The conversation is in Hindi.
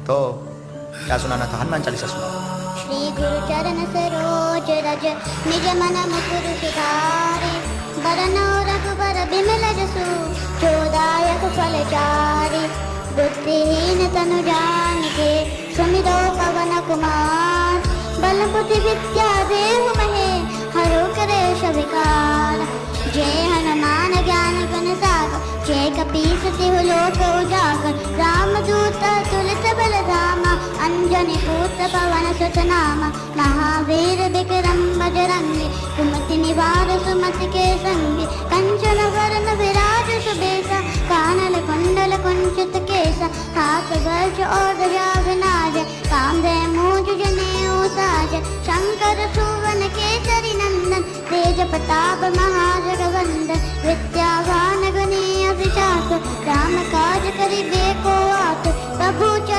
तो क्या सुनाना था? हनुमान चालीसा सुनाओ। श्री गुरु चरण सरोज रज निज मन मुकुर सुधारे बरनौ रघुबर बिमल जसु जोदायक फल चारि बुद्धिहीन तनु जानिके सुमिरो पवन कुमार बल बुद्धि विद्या देहु महे हरो कलेश विकार जय हनुमान ज्ञान गुण सागर जय कपीस तिहु लोक उजागर रामदूत तुलित बल धामा अंजनी पुत्र पवन सुत नामा महावीर विक्रम बजरंगी कुमति निवार सुमति के संगी कंचन वरण विराज सुबेसा कानल कुंडल कुंचित केसा हाथ वज्र और ध्वजा विराज कांधे मूंज जनेऊ साज शंकर सुवन केसरी नंदन तेज प्रताप महाजगवंदन विद्यावान गुणी अभिजात राम काज करिबे को आत प्रभु चरण